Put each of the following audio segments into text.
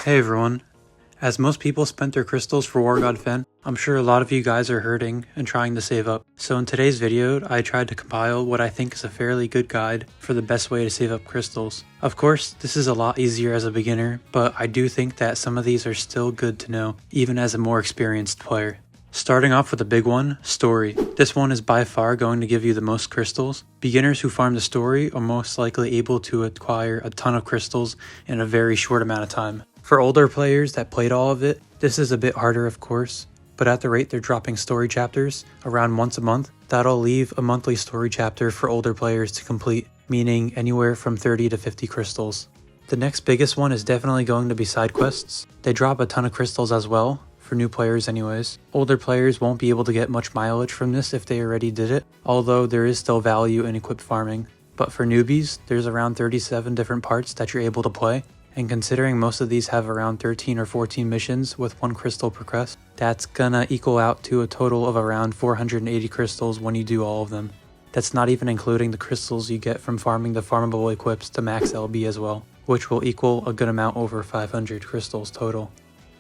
Hey everyone. As most people spent their crystals for War God Fen, I'm sure a lot of you guys are hurting and trying to save up. So in today's video, I tried to compile what I think is a fairly good guide for the best way to save up crystals. Of course, this is a lot easier as a beginner, but I do think that some of these are still good to know, even as a more experienced player. Starting off with the big one, Story. This one is by far going to give you the most crystals. Beginners who farm the Story are most likely able to acquire a ton of crystals in a very short amount of time. For older players that played all of it, this is a bit harder of course, but at the rate they're dropping story chapters around once a month, that'll leave a monthly story chapter for older players to complete, meaning anywhere from 30 to 50 crystals. The next biggest one is definitely going to be side quests. They drop a ton of crystals as well, for new players anyways. Older players won't be able to get much mileage from this if they already did it, although there is still value in equip farming. But for newbies, there's around 37 different parts that you're able to play. And considering most of these have around 13 or 14 missions with 1 crystal per quest, that's gonna equal out to a total of around 480 crystals when you do all of them. That's not even including the crystals you get from farming the farmable equips to max LB as well, which will equal a good amount over 500 crystals total.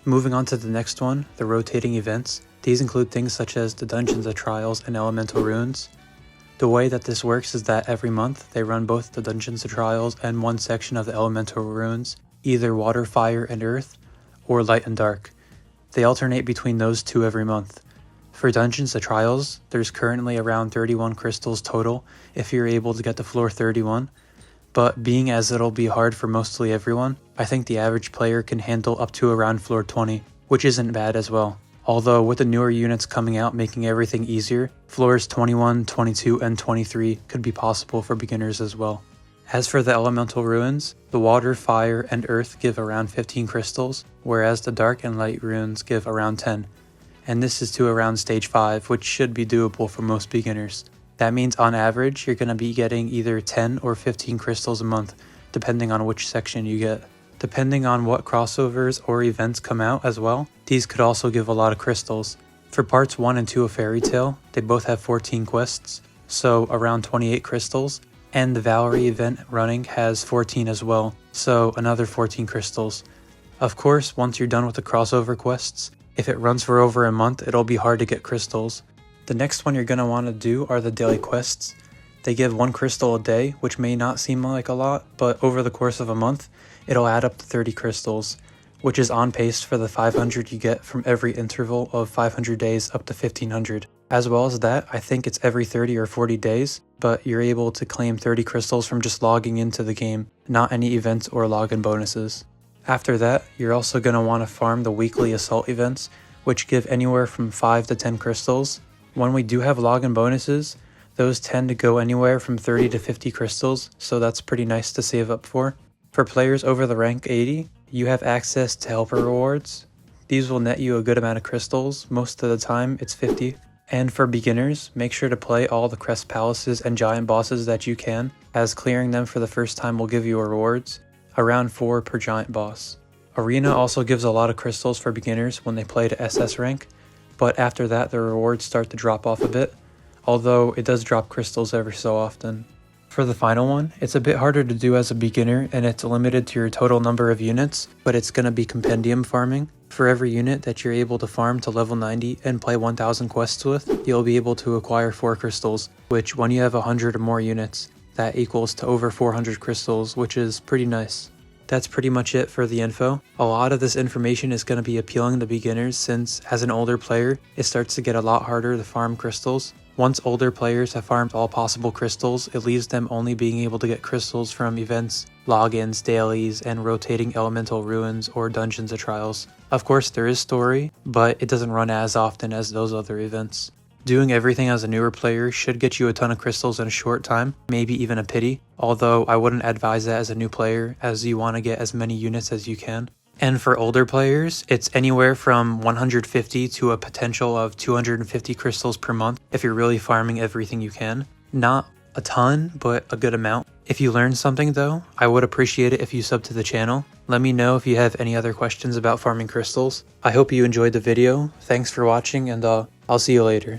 Moving on to the next one, the rotating events. These include things such as the Dungeons of Trials and Elemental Runes. The way that this works is that every month they run both the Dungeons of Trials and one section of the Elemental Runes, either Water, Fire, and Earth, or Light and Dark. They alternate between those two every month. For Dungeons of Trials, there's currently around 31 crystals total if you're able to get to floor 31, but being as it'll be hard for mostly everyone, I think the average player can handle up to around floor 20, which isn't bad as well. Although with the newer units coming out making everything easier, floors 21, 22, and 23 could be possible for beginners as well. As for the Elemental Runes, the Water, Fire, and Earth give around 15 crystals, whereas the Dark and Light Runes give around 10. And this is to around stage 5, which should be doable for most beginners. That means on average, you're going to be getting either 10 or 15 crystals a month, depending on which section you get. Depending on what crossovers or events come out as well, these could also give a lot of crystals. For parts 1 and 2 of Fairy Tail, they both have 14 quests, so around 28 crystals. And the Valerie event running has 14 as well, so another 14 crystals. Of course, once you're done with the crossover quests, if it runs for over a month, it'll be hard to get crystals. The next one you're going to want to do are the daily quests. They give 1 crystal a day, which may not seem like a lot, but over the course of a month, it'll add up to 30 crystals, which is on pace for the 500 you get from every interval of 500 days up to 1500. As well as that, I think it's every 30 or 40 days, but you're able to claim 30 crystals from just logging into the game, not any events or login bonuses. After that, you're also going to want to farm the weekly assault events, which give anywhere from 5 to 10 crystals. When we do have login bonuses, those tend to go anywhere from 30 to 50 crystals, so that's pretty nice to save up for. For players over the rank 80, you have access to helper rewards. These will net you a good amount of crystals, most of the time it's 50. And for beginners, make sure to play all the Crest Palaces and Giant Bosses that you can, as clearing them for the first time will give you rewards, around 4 per Giant Boss. Arena also gives a lot of crystals for beginners when they play to SS rank, but after that the rewards start to drop off a bit, although it does drop crystals every so often. For the final one, it's a bit harder to do as a beginner and it's limited to your total number of units, but it's going to be compendium farming. For every unit that you're able to farm to level 90 and play 1000 quests with, you'll be able to acquire 4 crystals, which when you have 100 or more units, that equals to over 400 crystals, which is pretty nice. That's pretty much it for the info. A lot of this information is going to be appealing to beginners since, as an older player, it starts to get a lot harder to farm crystals. Once older players have farmed all possible crystals, it leaves them only being able to get crystals from events, logins, dailies, and rotating Elemental Runes or Dungeons of Trials. Of course there is story, but it doesn't run as often as those other events. Doing everything as a newer player should get you a ton of crystals in a short time, maybe even a pity, although I wouldn't advise that as a new player as you want to get as many units as you can. And for older players, it's anywhere from 150 to a potential of 250 crystals per month if you're really farming everything you can. Not a ton, but a good amount. If you learned something though, I would appreciate it if you sub to the channel. Let me know if you have any other questions about farming crystals. I hope you enjoyed the video. Thanks for watching and I'll see you later.